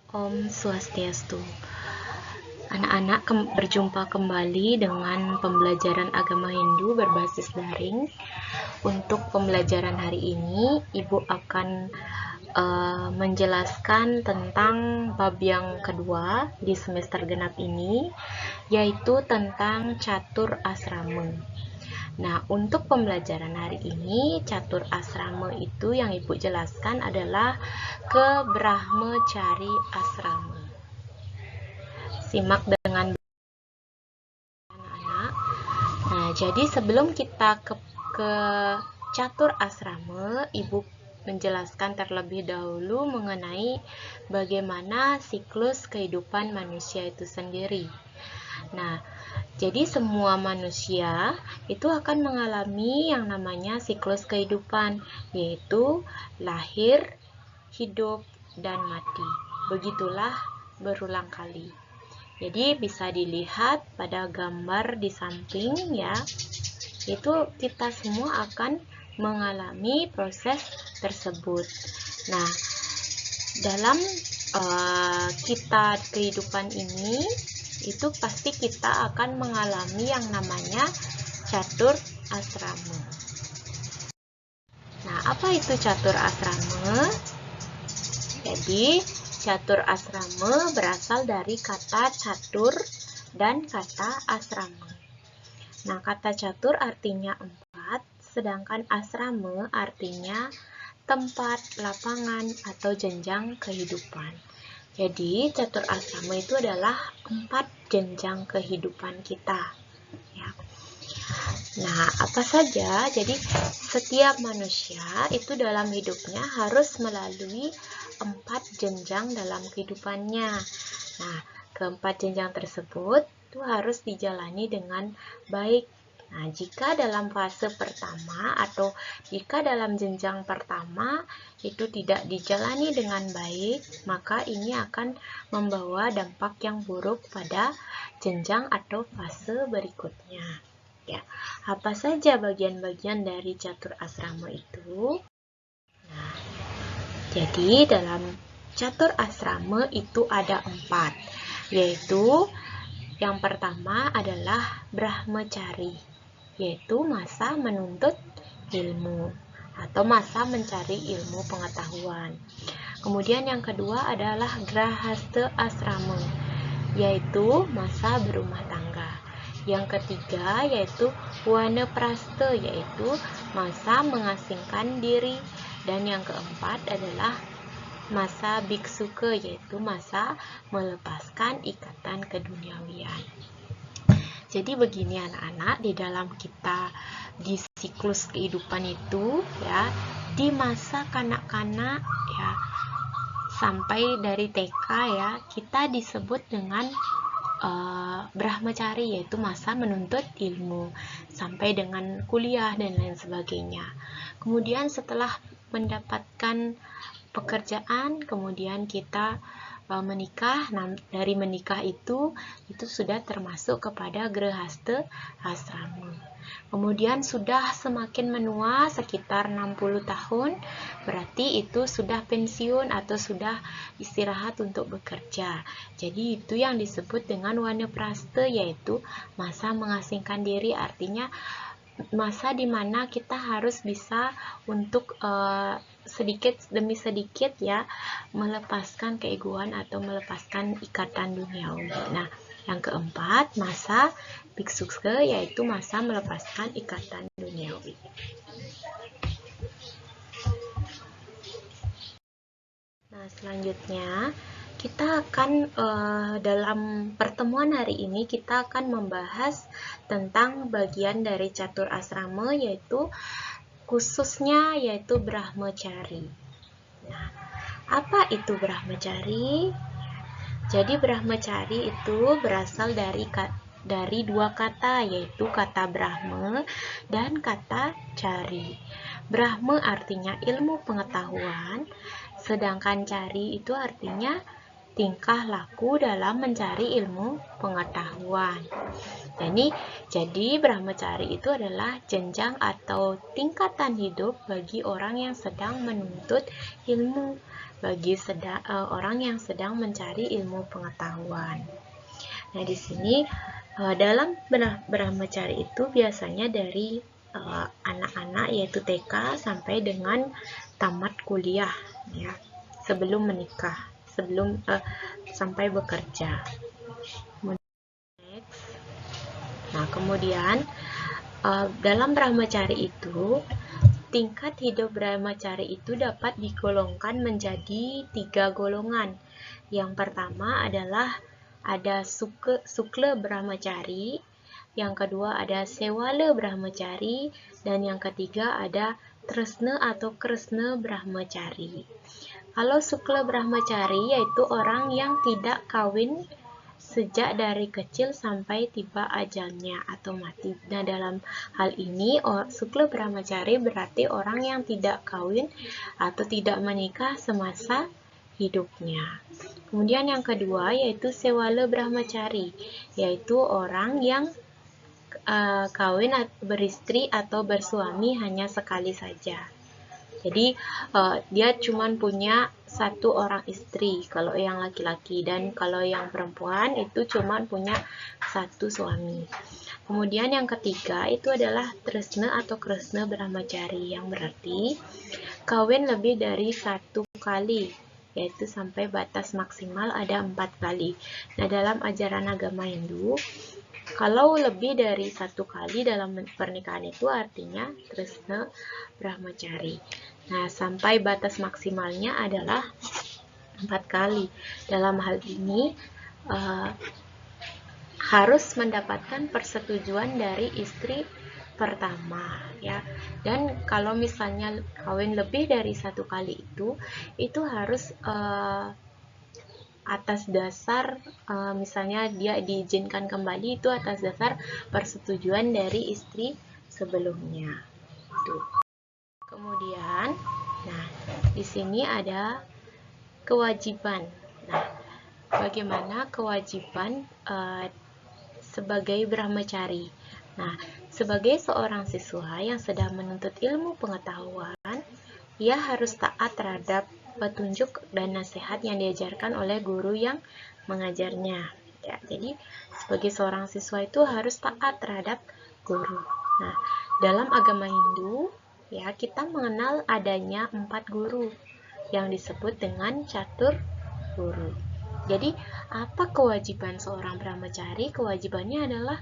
Om Swastiastu. Anak-anak berjumpa kembali dengan pembelajaran agama Hindu berbasis daring. Untuk pembelajaran hari ini, Ibu akan menjelaskan tentang bab yang kedua di semester genap ini, yaitu tentang catur asrama. Nah, untuk pembelajaran hari ini, catur asrama itu yang Ibu jelaskan adalah ke Brahmacari asrama. Simak dengan anak-anak. Nah, jadi sebelum kita ke catur asrama, Ibu menjelaskan terlebih dahulu mengenai bagaimana siklus kehidupan manusia itu sendiri. Nah, jadi semua manusia itu akan mengalami yang namanya siklus kehidupan, yaitu lahir, hidup, dan mati. Begitulah berulang kali. Jadi bisa dilihat pada gambar di samping ya, itu kita semua akan mengalami proses tersebut. Nah, dalam kita kehidupan ini itu pasti kita akan mengalami yang namanya catur asrama. Nah, apa itu catur asrama? Jadi, catur asrama berasal dari kata catur dan kata asrama. Nah, kata catur artinya 4, sedangkan asrama artinya tempat, lapangan, atau jenjang kehidupan. Jadi, catur asrama itu adalah 4 jenjang kehidupan kita. Ya. Nah, apa saja? Jadi, setiap manusia itu dalam hidupnya harus melalui 4 jenjang dalam kehidupannya. Nah, keempat jenjang tersebut itu harus dijalani dengan baik. Nah, jika dalam fase pertama atau jika dalam jenjang pertama itu tidak dijalani dengan baik, maka ini akan membawa dampak yang buruk pada jenjang atau fase berikutnya. Ya, apa saja bagian-bagian dari catur asrama itu? Nah, jadi dalam catur asrama itu ada 4, yaitu yang pertama adalah Brahmacari, yaitu masa menuntut ilmu atau masa mencari ilmu pengetahuan. Kemudian yang kedua adalah Grahastha asrama, yaitu masa berumah tangga. Yang ketiga yaitu Wanaprastha, yaitu masa mengasingkan diri. Dan yang keempat adalah masa biksuka, yaitu masa melepaskan ikatan keduniawian. Jadi begini anak-anak, di dalam kita di siklus kehidupan itu ya, di masa kanak-kanak ya sampai dari TK ya, kita disebut dengan Brahmacari, yaitu masa menuntut ilmu sampai dengan kuliah dan lain sebagainya. Kemudian setelah mendapatkan pekerjaan, kemudian kita menikah. Nah, dari menikah itu sudah termasuk kepada Grahastha asrama. Kemudian sudah semakin menua, sekitar 60 tahun, berarti itu sudah pensiun atau sudah istirahat untuk bekerja. Jadi itu yang disebut dengan Wanaprastha, yaitu masa mengasingkan diri, artinya masa dimana kita harus bisa untuk sedikit demi sedikit ya melepaskan keegoan atau melepaskan ikatan duniawi. Nah, yang keempat masa biksuka, yaitu masa melepaskan ikatan duniawi. Nah, selanjutnya kita akan dalam pertemuan hari ini kita akan membahas tentang bagian dari catur asrama, yaitu khususnya yaitu Brahmacari. Nah, apa itu Brahmacari? Jadi Brahmacari itu berasal dari dua kata, yaitu kata Brahma dan kata Cari. Brahma artinya ilmu pengetahuan, sedangkan Cari itu artinya tingkah laku dalam mencari ilmu pengetahuan. Jadi Brahmacari itu adalah jenjang atau tingkatan hidup bagi orang yang sedang menuntut ilmu. bagi orang yang sedang mencari ilmu pengetahuan. Nah, di sini dalam brahmacari itu biasanya dari anak-anak yaitu TK sampai dengan tamat kuliah, ya, sebelum menikah, sebelum sampai bekerja. Next. Nah, kemudian dalam brahmacari itu, tingkat hidup brahmacari itu dapat digolongkan menjadi 3 golongan. Yang pertama adalah ada Sukla Brahmacari, yang kedua ada Sewala Brahmacari, dan yang ketiga ada Tresna atau Kresna Brahmacari. Kalau Sukla Brahmacari yaitu orang yang tidak kawin sejak dari kecil sampai tiba ajalnya atau mati. Nah, dalam hal ini Sukla Brahmacari berarti orang yang tidak kawin atau tidak menikah semasa hidupnya. Kemudian yang kedua yaitu Sewala Brahmacari, yaitu orang yang kawin beristri atau bersuami hanya sekali saja. Jadi dia cuma punya satu orang istri kalau yang laki-laki, dan kalau yang perempuan itu cuma punya satu suami. Kemudian yang ketiga itu adalah Tresna atau Kresna Brahmacari, yang berarti kawin lebih dari 1 kali, yaitu sampai batas maksimal ada 4 kali. Nah, dalam ajaran agama Hindu, kalau lebih dari 1 kali dalam pernikahan itu artinya Tresna Brahmacari. Nah, sampai batas maksimalnya adalah 4 kali. Dalam hal ini harus mendapatkan persetujuan dari istri pertama, ya. Dan kalau misalnya kawin lebih dari 1 kali itu harus atas dasar misalnya dia diizinkan kembali itu atas dasar persetujuan dari istri sebelumnya. Tuh. Kemudian, nah, di sini ada kewajiban. Nah, bagaimana kewajiban sebagai brahmacari? Nah, sebagai seorang siswa yang sedang menuntut ilmu pengetahuan, ia harus taat terhadap petunjuk dan nasihat yang diajarkan oleh guru yang mengajarnya. Ya, jadi sebagai seorang siswa itu harus taat terhadap guru. Nah, dalam agama Hindu, ya, kita mengenal adanya 4 guru yang disebut dengan catur guru. Jadi, apa kewajiban seorang brahmacari? Kewajibannya adalah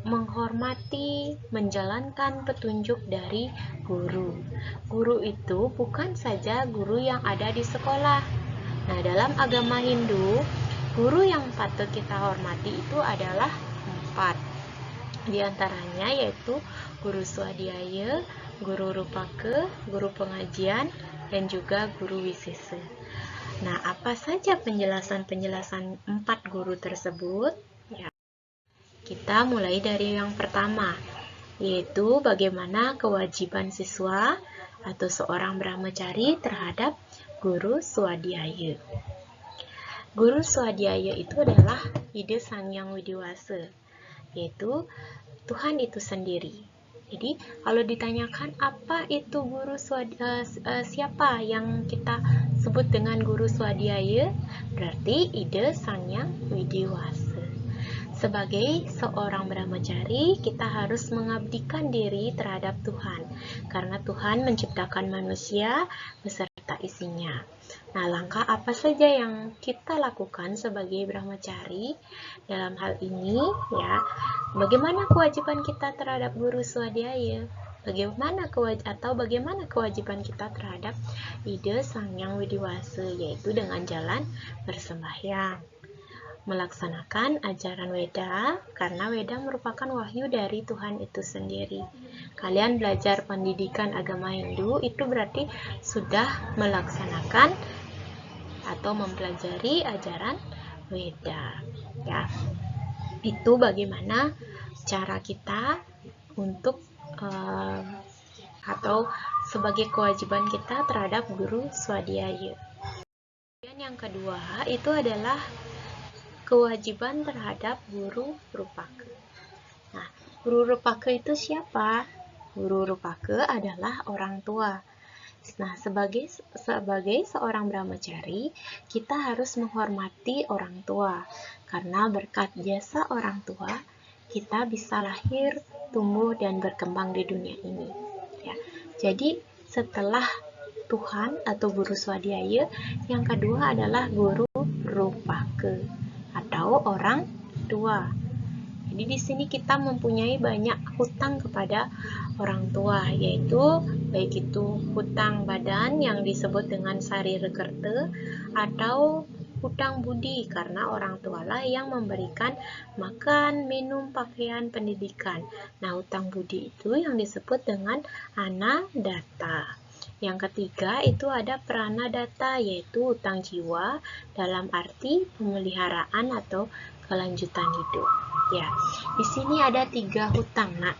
menghormati, menjalankan petunjuk dari guru. Guru itu bukan saja guru yang ada di sekolah. Nah, dalam agama Hindu, guru yang patut kita hormati itu adalah 4. Di antaranya yaitu guru swadhyaya, guru rupaka, guru pengajian, dan juga guru wisesa. Nah, apa saja penjelasan-penjelasan 4 guru tersebut? Ya, kita mulai dari yang pertama, yaitu bagaimana kewajiban siswa atau seorang brahmacari terhadap guru swadhyaya. Guru swadhyaya itu adalah ide Sang Hyang Widiwasa, yaitu Tuhan itu sendiri. Jadi, kalau ditanyakan apa itu guru siapa yang kita sebut dengan guru swadhyaya, berarti ide Sang Hyang Widiwasa. Sebagai seorang brahmacari, kita harus mengabdikan diri terhadap Tuhan, karena Tuhan menciptakan manusia beserta isinya. Nah, langkah apa saja yang kita lakukan sebagai brahmacari dalam hal ini, ya? Bagaimana kewajiban kita terhadap guru swadhyaya? Bagaimana kewajiban kita terhadap ide Sang Hyang Widiwasa, yaitu dengan jalan bersembahyang, melaksanakan ajaran Weda, karena Weda merupakan wahyu dari Tuhan itu sendiri. Kalian belajar pendidikan agama Hindu itu berarti sudah melaksanakan atau mempelajari ajaran Weda, ya. Itu bagaimana cara kita untuk atau sebagai kewajiban kita terhadap guru swadhyaya. Dan yang kedua itu adalah kewajiban terhadap guru rupaka. Nah, guru rupaka itu siapa? Guru rupaka adalah orang tua. Nah, sebagai seorang brahmacari, kita harus menghormati orang tua, karena berkat jasa orang tua, kita bisa lahir, tumbuh, dan berkembang di dunia ini. Ya. Jadi, setelah Tuhan atau guru swadhyaya, yang kedua adalah guru rupake atau orang tua. Jadi di sini kita mempunyai banyak hutang kepada orang tua, yaitu baik itu hutang badan yang disebut dengan saririkerte atau hutang budi, karena orang tualah yang memberikan makan, minum, pakaian, pendidikan. Nah, hutang budi itu yang disebut dengan anadatta. Yang ketiga itu ada pranadatta, yaitu hutang jiwa dalam arti pemeliharaan atau kelanjutan hidup. Ya, di sini ada 3 hutang, nak.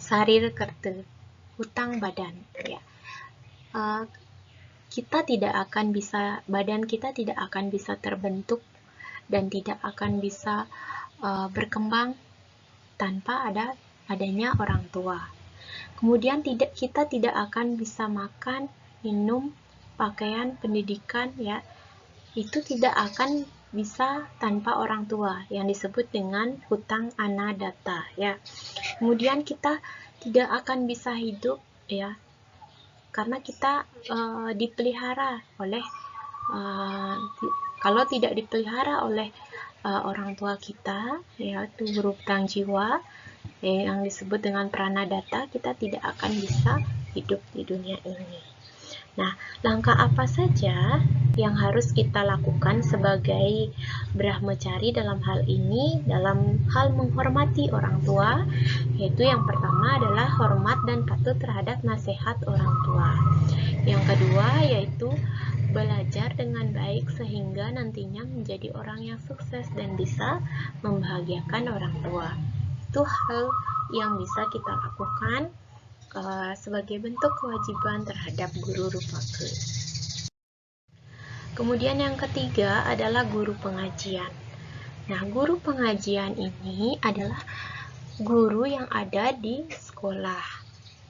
Saririkerte, hutang badan. Ya, badan kita tidak akan bisa terbentuk dan tidak akan bisa berkembang tanpa adanya orang tua. Kemudian kita tidak akan bisa makan, minum, pakaian, pendidikan, ya, itu tidak akan bisa tanpa orang tua, yang disebut dengan hutang anadatta, ya. Kemudian kita tidak akan bisa hidup, ya, karena kita dipelihara oleh kalau tidak dipelihara oleh orang tua kita, yaitu berhutang jiwa, yang disebut dengan pranadatta, kita tidak akan bisa hidup di dunia ini. Nah, langkah apa saja yang harus kita lakukan sebagai brahmacari dalam hal ini, dalam hal menghormati orang tua, yaitu yang pertama adalah hormat dan patuh terhadap nasihat orang tua. Yang kedua yaitu belajar dengan baik sehingga nantinya menjadi orang yang sukses dan bisa membahagiakan orang tua. Itu hal yang bisa kita lakukan sebagai bentuk kewajiban terhadap guru rupake. Kemudian yang ketiga adalah guru pengajian. Nah, guru pengajian ini adalah guru yang ada di sekolah,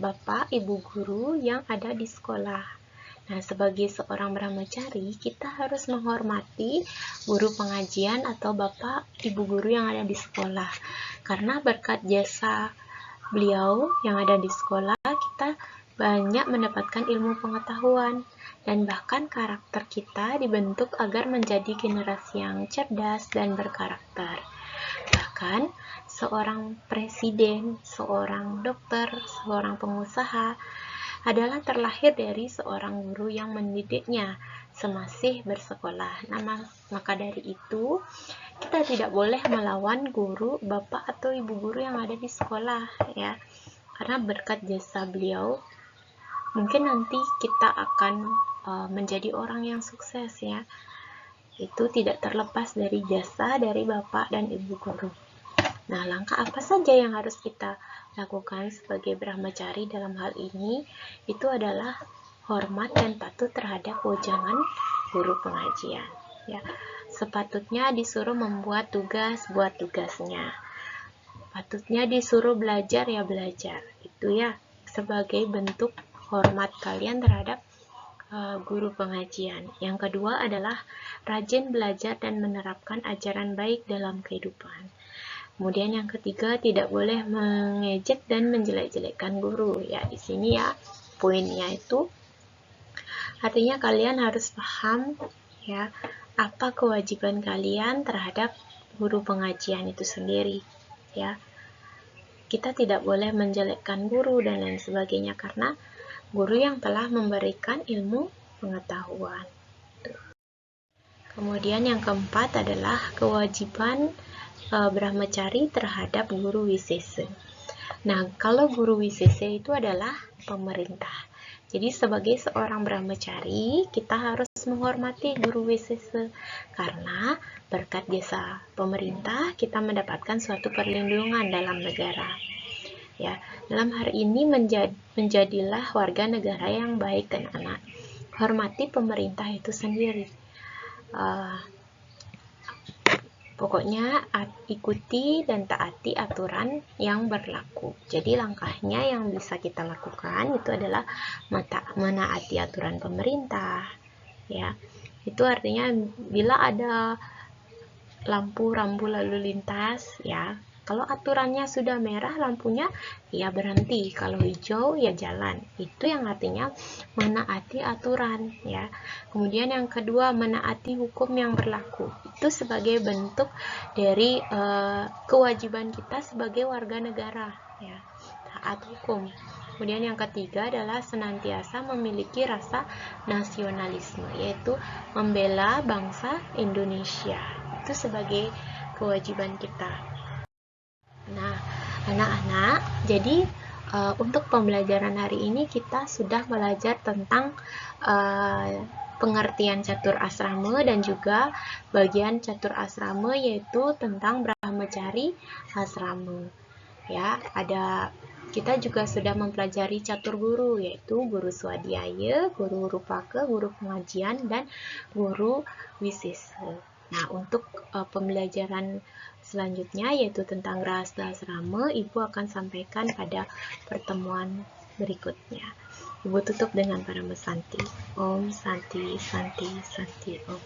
bapak ibu guru yang ada di sekolah. Nah, sebagai seorang brahmacari, kita harus menghormati guru pengajian atau bapak ibu guru yang ada di sekolah, karena berkat jasa beliau yang ada di sekolah, kita banyak mendapatkan ilmu pengetahuan dan bahkan karakter kita dibentuk agar menjadi generasi yang cerdas dan berkarakter. Bahkan seorang presiden, seorang dokter, seorang pengusaha adalah terlahir dari seorang guru yang mendidiknya semasih bersekolah. Nah, maka dari itu kita tidak boleh melawan guru, bapak atau ibu guru yang ada di sekolah, ya, karena berkat jasa beliau mungkin nanti kita akan menjadi orang yang sukses, ya. Itu tidak terlepas dari jasa dari bapak dan ibu guru. Nah, langkah apa saja yang harus kita lakukan sebagai brahmacari dalam hal ini? Itu adalah hormat dan patuh terhadap wejangan guru pengajian, ya. Sepatutnya disuruh membuat tugas, buat tugasnya. Patutnya disuruh belajar, ya belajar. Itu ya, sebagai bentuk hormat kalian terhadap guru pengajian. Yang kedua adalah rajin belajar dan menerapkan ajaran baik dalam kehidupan. Kemudian yang ketiga, tidak boleh mengejek dan menjelek-jelekkan guru. Ya, di sini ya poinnya itu artinya kalian harus paham, ya, apa kewajiban kalian terhadap guru pengajian itu sendiri, ya. Kita tidak boleh menjelekkan guru dan lain sebagainya karena guru yang telah memberikan ilmu pengetahuan. Kemudian yang keempat adalah kewajiban brahmacari terhadap guru wisesa. Nah, kalau guru wisesa itu adalah pemerintah. Jadi sebagai seorang brahmacari, kita harus menghormati guru wisesa karena berkat jasa pemerintah kita mendapatkan suatu perlindungan dalam negara. Ya, dalam hari ini menjadilah warga negara yang baik dan anak. Hormati pemerintah itu sendiri. Pokoknya ikuti dan taati aturan yang berlaku. Jadi langkahnya yang bisa kita lakukan itu adalah menaati aturan pemerintah. Ya, itu artinya bila ada lampu rambu lalu lintas, ya, kalau aturannya sudah merah lampunya, ya berhenti. Kalau hijau, ya jalan. Itu yang artinya menaati aturan, ya. Kemudian yang kedua, menaati hukum yang berlaku. Itu sebagai bentuk dari kewajiban kita sebagai warga negara, ya, taat hukum. Kemudian yang ketiga adalah senantiasa memiliki rasa nasionalisme, yaitu membela bangsa Indonesia. Itu sebagai kewajiban kita. Nah, anak-anak, jadi untuk pembelajaran hari ini kita sudah belajar tentang pengertian catur asrama dan juga bagian catur asrama, yaitu tentang Brahmacari asrama. Ya, kita juga sudah mempelajari catur guru, yaitu guru swadhyaya, guru rupaka, guru pengajian, dan guru wisesa. Nah, untuk pembelajaran selanjutnya yaitu tentang Grahasta Asrama, Ibu akan sampaikan pada pertemuan berikutnya. Ibu tutup dengan para mesanti. Om Santi Santi Santi Om.